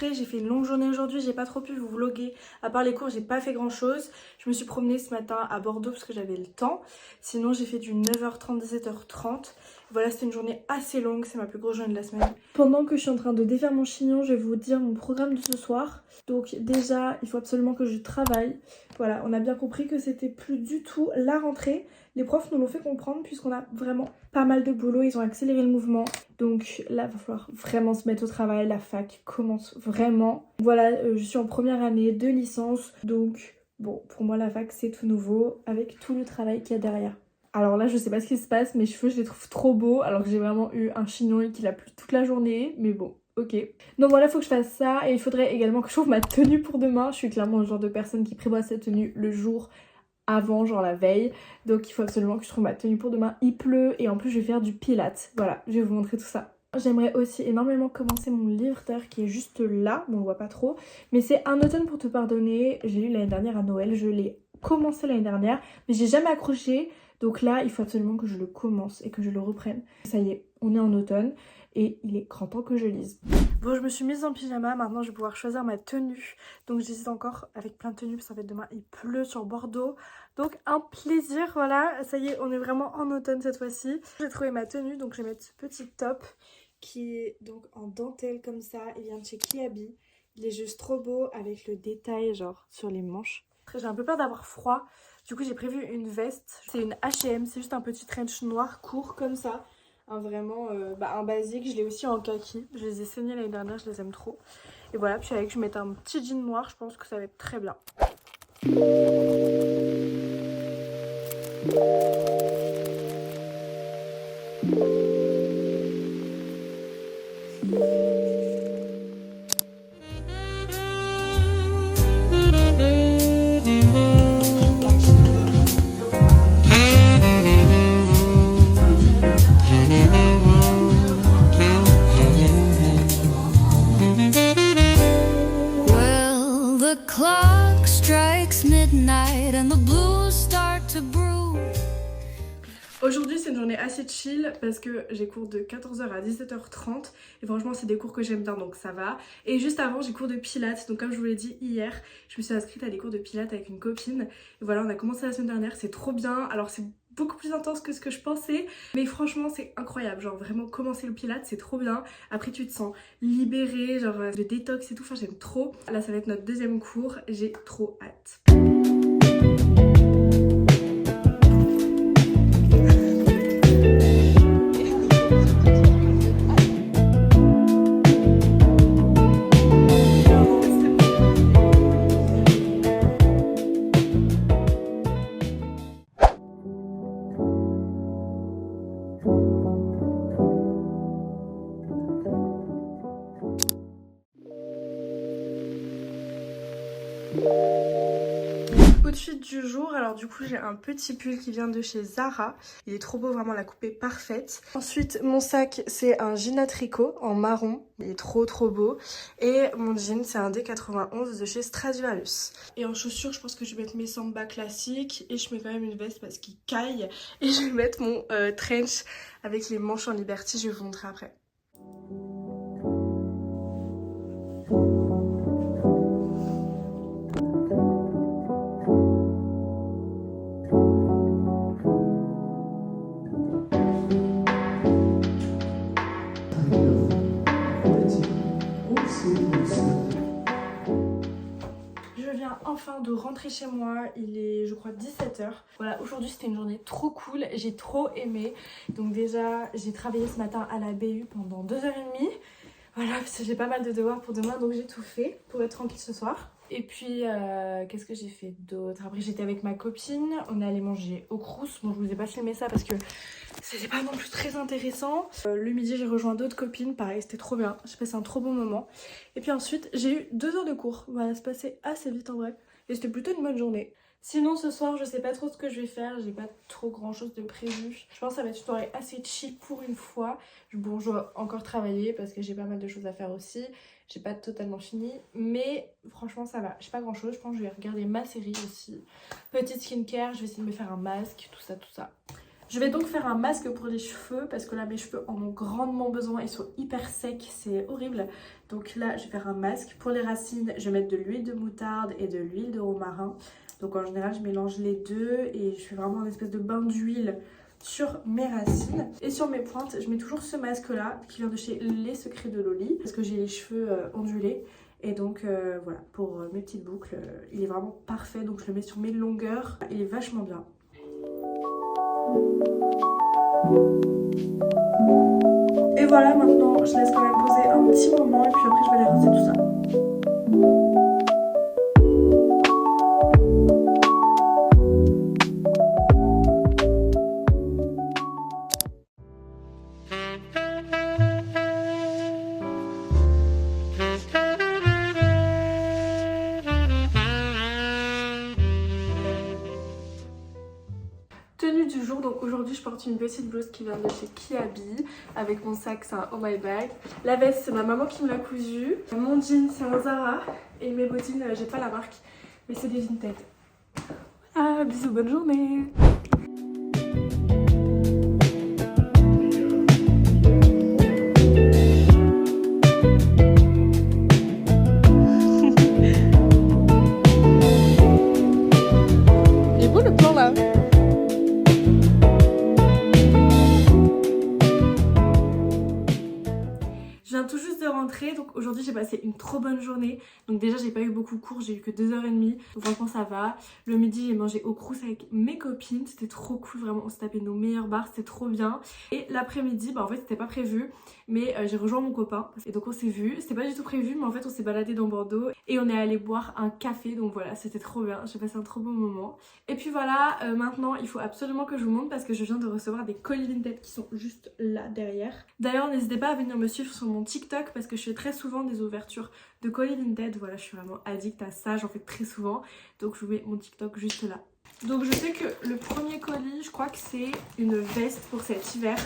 rentrée, j'ai fait une longue journée aujourd'hui, j'ai pas trop pu vous vlogger. À part les cours, j'ai pas fait grand chose. Je me suis promenée ce matin à Bordeaux parce que j'avais le temps. Sinon, j'ai fait du 9h30, 17h30. Voilà, c'était une journée assez longue, c'est ma plus grosse journée de la semaine. Pendant que je suis en train de défaire mon chignon, je vais vous dire mon programme de ce soir. Donc déjà, il faut absolument que je travaille. Voilà, on a bien compris que c'était plus du tout la rentrée. Les profs nous l'ont fait comprendre puisqu'on a vraiment pas mal de boulot, ils ont accéléré le mouvement. Donc là, il va falloir vraiment se mettre au travail, la fac commence vraiment. Voilà, je suis en première année de licence, donc bon, pour moi la fac c'est tout nouveau avec tout le travail qu'il y a derrière. Alors là, je sais pas ce qui se passe, mes cheveux je les trouve trop beaux alors que j'ai vraiment eu un chignon et qu'il a plu toute la journée, mais bon. Ok. Donc voilà, faut que je fasse ça et il faudrait également que je trouve ma tenue pour demain. Je suis clairement le genre de personne qui prévoit sa tenue le jour avant, genre la veille. Donc il faut absolument que je trouve ma tenue pour demain. Il pleut et en plus je vais faire du pilates. Voilà, je vais vous montrer tout ça. J'aimerais aussi énormément commencer mon livre d'heures qui est juste là. Bon, on le voit pas trop. Mais c'est Un automne pour te pardonner. J'ai lu l'année dernière à Noël. Je l'ai commencé l'année dernière. Mais j'ai jamais accroché. Donc là, il faut absolument que je le commence et que je le reprenne. Ça y est, on est en automne. Et il est grand temps que je lise. Bon, je me suis mise en pyjama, maintenant je vais pouvoir choisir ma tenue. Donc j'hésite encore avec plein de tenues parce qu'en fait demain il pleut sur Bordeaux. Donc un plaisir, voilà, ça y est, on est vraiment en automne cette fois-ci. J'ai trouvé ma tenue, donc je vais mettre ce petit top qui est donc en dentelle comme ça. Il vient de chez Kiabi. Il est juste trop beau avec le détail genre sur les manches. J'ai un peu peur d'avoir froid, du coup j'ai prévu une veste. C'est une H&M, c'est juste un petit trench noir court comme ça. Un basique, je l'ai aussi en kaki, je les ai saignés l'année dernière, je les aime trop. Et voilà, puis avec je vais mettre un petit jean noir, je pense que ça va être très bien. Aujourd'hui c'est une journée assez chill parce que j'ai cours de 14h à 17h30 et franchement c'est des cours que j'aime bien donc ça va. Et juste avant j'ai cours de pilates, donc comme je vous l'ai dit hier, je me suis inscrite à des cours de pilates avec une copine. Et voilà, on a commencé la semaine dernière, c'est trop bien. Alors c'est beaucoup plus intense que ce que je pensais, mais franchement c'est incroyable, genre vraiment commencer le pilates c'est trop bien. Après tu te sens libérée, genre le détox et tout, enfin j'aime trop. Là ça va être notre deuxième cours, j'ai trop hâte. Outfit du jour, alors du coup j'ai un petit pull qui vient de chez Zara. Il est trop beau, vraiment la coupe est parfaite. Ensuite mon sac c'est un jean à tricot en marron, il est trop beau. Et mon jean c'est un D91 de chez Stradivarius. Et en chaussures je pense que je vais mettre mes samba classiques et je mets quand même une veste parce qu'il caille. Et je vais mettre mon trench avec les manches en Liberty, je vais vous montrer après. Enfin de rentrer chez moi, il est je crois 17h. Voilà, aujourd'hui c'était une journée trop cool, j'ai trop aimé. Donc déjà j'ai travaillé ce matin à la BU pendant 2h30. Voilà, parce que j'ai pas mal de devoirs pour demain, donc j'ai tout fait pour être tranquille ce soir. Et puis qu'est-ce que j'ai fait d'autre? Après j'étais avec ma copine, on est allé manger au Crous. Bon, je vous ai pas filmé ça parce que c'était pas non plus très intéressant. Le midi j'ai rejoint d'autres copines, pareil c'était trop bien, j'ai passé un trop bon moment. Et puis ensuite j'ai eu 2 heures de cours, voilà, ça passait assez vite en vrai. Et c'était plutôt une bonne journée. Sinon ce soir je sais pas trop ce que je vais faire, j'ai pas trop grand chose de prévu. Je pense que ça va être une soirée assez chill pour une fois. Bon, je dois encore travailler parce que j'ai pas mal de choses à faire aussi. J'ai pas totalement fini, mais franchement ça va. J'ai pas grand chose, je pense que je vais regarder ma série aussi. Petite skincare, je vais essayer de me faire un masque, tout ça. Je vais donc faire un masque pour les cheveux parce que là mes cheveux en ont grandement besoin, ils sont hyper secs, c'est horrible. Donc là je vais faire un masque. Pour les racines, je vais mettre de l'huile de moutarde et de l'huile de romarin. Donc en général je mélange les deux et je fais vraiment une espèce de bain d'huile sur mes racines. Et sur mes pointes, je mets toujours ce masque là qui vient de chez Les Secrets de Loli parce que j'ai les cheveux ondulés. Et donc voilà, pour mes petites boucles, il est vraiment parfait. Donc je le mets sur mes longueurs, il est vachement bien. Et voilà, maintenant je laisse quand même poser un petit moment et puis après je vais aller rincer tout ça. Tenue du jour, donc aujourd'hui je porte une petite blouse qui vient de chez Kiabi avec mon sac, c'est un Oh My Bag. La veste c'est ma maman qui me l'a cousue. Mon jean c'est un Zara et mes bottines j'ai pas la marque mais c'est des Vinted. Ah bisous, bonne journée. Il est beau le plan là. Je viens tout juste de rentrer, donc aujourd'hui j'ai passé une trop bonne journée. Donc déjà j'ai pas eu beaucoup de cours, j'ai eu que 2h30, donc franchement ça va. Le midi j'ai mangé au Crous avec mes copines, c'était trop cool, vraiment on s'est tapé nos meilleurs bars, c'était trop bien. Et l'après-midi, bah en fait c'était pas prévu, mais j'ai rejoint mon copain et donc on s'est vu. C'était pas du tout prévu, mais en fait on s'est baladé dans Bordeaux et on est allé boire un café, donc voilà c'était trop bien, j'ai passé un trop bon moment. Et puis voilà, maintenant il faut absolument que je vous montre parce que je viens de recevoir des colis Vinted qui sont juste là derrière. D'ailleurs n'hésitez pas à venir me suivre sur mon TikTok parce que je fais très souvent des ouvertures de colis Vinted. Voilà, je suis vraiment addict à ça, j'en fais très souvent. Donc je vous mets mon TikTok juste là. Donc je sais que le premier colis, je crois que c'est une veste pour cet hiver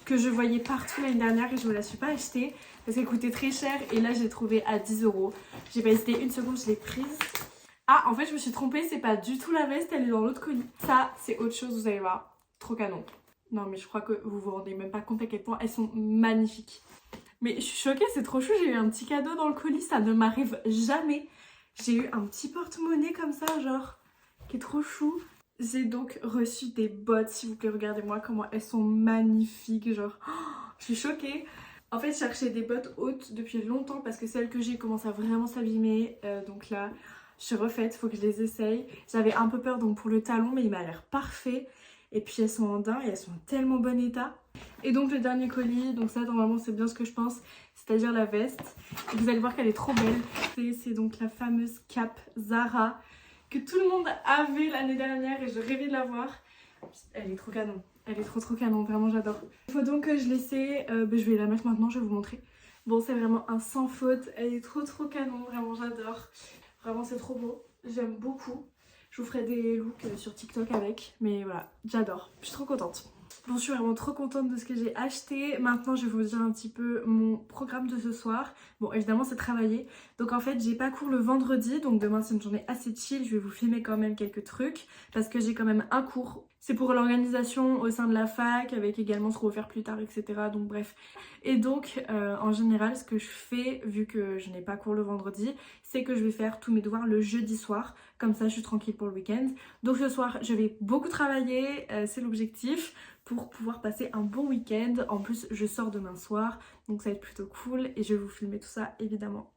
que je voyais partout l'année dernière et je ne me la suis pas achetée parce qu'elle coûtait très cher et là je l'ai trouvée à 10 €. J'ai pas hésité une seconde, je l'ai prise. Ah en fait je me suis trompée, c'est pas du tout la veste, elle est dans l'autre colis. Ça c'est autre chose, vous allez voir, trop canon. Non mais je crois que vous vous rendez même pas compte à quel point elles sont magnifiques. Mais je suis choquée, c'est trop chou, j'ai eu un petit cadeau dans le colis, ça ne m'arrive jamais. J'ai eu un petit porte-monnaie comme ça, genre, qui est trop chou. J'ai donc reçu des bottes, s'il vous plaît, regardez-moi comment elles sont magnifiques, genre, oh, je suis choquée. En fait, je cherchais des bottes hautes depuis longtemps parce que celles que j'ai commencent à vraiment s'abîmer. Donc là, je suis refaite, faut que je les essaye. J'avais un peu peur donc pour le talon, mais il m'a l'air parfait. Et puis elles sont en daim et elles sont en tellement bon état. Et donc le dernier colis, donc ça normalement c'est bien ce que je pense, c'est-à-dire la veste. Et vous allez voir qu'elle est trop belle. C'est donc la fameuse cape Zara que tout le monde avait l'année dernière et je rêvais de l'avoir. Elle est trop canon, elle est trop canon, vraiment j'adore. Il faut donc que je l'essaie, je vais la mettre maintenant, je vais vous montrer. Bon c'est vraiment un sans faute, elle est trop canon, vraiment j'adore. Vraiment c'est trop beau, j'aime beaucoup. Je vous ferai des looks sur TikTok avec, mais voilà, j'adore, je suis trop contente. Bon, je suis vraiment trop contente de ce que j'ai acheté. Maintenant, je vais vous dire un petit peu mon programme de ce soir. Bon, évidemment, c'est travailler. Donc, en fait, j'ai pas cours le vendredi. Donc, demain, c'est une journée assez chill. Je vais vous filmer quand même quelques trucs parce que j'ai quand même un cours. C'est pour l'organisation au sein de la fac, avec également se refaire plus tard, etc. Donc, bref. Et donc, en général, ce que je fais, vu que je n'ai pas cours le vendredi, c'est que je vais faire tous mes devoirs le jeudi soir. Comme ça, je suis tranquille pour le week-end. Donc, ce soir, je vais beaucoup travailler. C'est l'objectif, pour pouvoir passer un bon week-end. En plus je sors demain soir donc ça va être plutôt cool et je vais vous filmer tout ça évidemment.